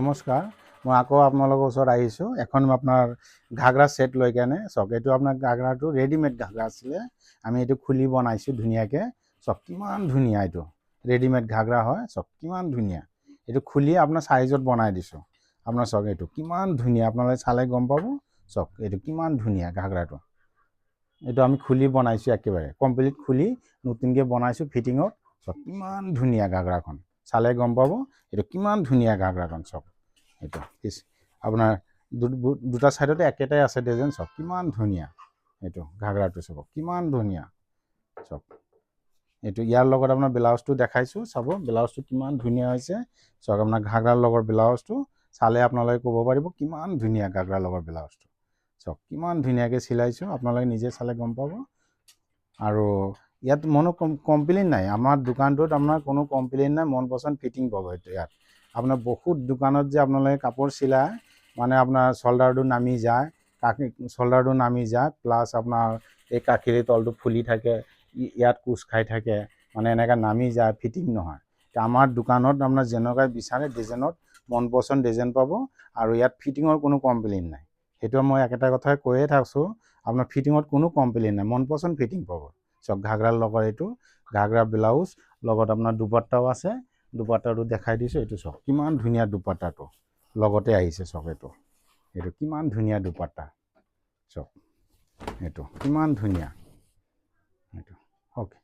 নমস্কাৰ, মই আকৌ আপোনালোকৰ ওচৰত আহিছোঁ। এখন আপোনাৰ ঘাগৰা ছেট লৈ কেনে চাওক, এইটো আপোনাৰ ঘাগৰাটো ৰেডিমেড ঘাগৰা আছিলে। আমি এইটো খুলি বনাইছোঁ ধুনীয়াকৈ। চাওক কিমান ধুনীয়া, এইটো ৰেডিমেড ঘাগৰা হয়। চাওক কিমান ধুনীয়া, এইটো খুলি আপোনাৰ চাইজত বনাই দিছোঁ। আপোনাৰ চাওক এইটো কিমান ধুনীয়া, আপোনালোকে চালে গম পাব। চাওক এইটো কিমান ধুনীয়া ঘাগৰাটো, এইটো আমি খুলি বনাইছোঁ, একেবাৰে কমপ্লিট খুলি নতুনকৈ বনাইছোঁ ফিটিঙত। চাওক কিমান ধুনীয়া ঘাগৰাখন, চালে গম পাব এইটো কিমান ধুনীয়া ঘাগৰাখন। চাওক এইটো আপোনাৰ দুটা চাইডতে একেটাই আছে ডিজাইন। চাওক কিমান ধুনীয়া, এইটো ঘাগৰাটো চাব কিমান ধুনীয়া। চাওক এইটো ইয়াৰ লগত আপোনাৰ ব্লাউজটো দেখাইছোঁ, চাব ব্লাউজটো কিমান ধুনীয়া হৈছে। চাওক আপোনাৰ ঘাগৰাৰ লগত ব্লাউজটো চালে আপোনালোকে ক'ব পাৰিব কিমান ধুনীয়া ঘাগৰাৰ লগত ব্লাউজটো। চাওক কিমান ধুনীয়াকৈ চিলাইছোঁ, আপোনালোকে নিজে চালে গম পাব। আৰু ইয়াত কোনো কমপ্লেইন নাই, আমাৰ দোকানটোত আপোনাৰ কোনো কমপ্লেইন নাই, মন পচন্দ ফিটিং পাব। এইটো ইয়াত আপোনাৰ বহুত দোকানত যে আপোনালোকে কাপোৰ চিলায়, মানে আপোনাৰ চল্ডাৰটো নামি যায়, চল্ডাৰটো নামি যায়, প্লাছ আপোনাৰ এই কাষিৰি তলটো ফুলি থাকে, ইয়াত কোচ খাই থাকে, মানে এনেকৈ নামি যায়, ফিটিং নহয়। আমাৰ দোকানত আপোনাৰ যেনেকুৱাই বিচাৰে ডিজাইনত মন পচন্দ ডিজাইন পাব। আৰু ইয়াত ফিটিঙৰ কোনো কমপ্লেইন নাই। সেইটো মই একেটা কথাই কৈয়ে থাকছোঁ, আপোনাৰ ফিটিঙত কোনো কমপ্লেইন নাই, মন পচন্দ ফিটিং পাব। চাওক ঘাগৰাৰ লগত এইটো ঘাগৰা ব্লাউজ লগত আপোনাৰ দুপাট্টাও আছে, দুপাট্টাটো দেখাই দিছোঁ। এইটো চাওক কিমান ধুনীয়া দুপাট্টাটো লগতে আহিছে। চাওক এইটো কিমান ধুনীয়া দুপাট্টা। চাওক এইটো কিমান ধুনীয়া, এইটো অ'কে।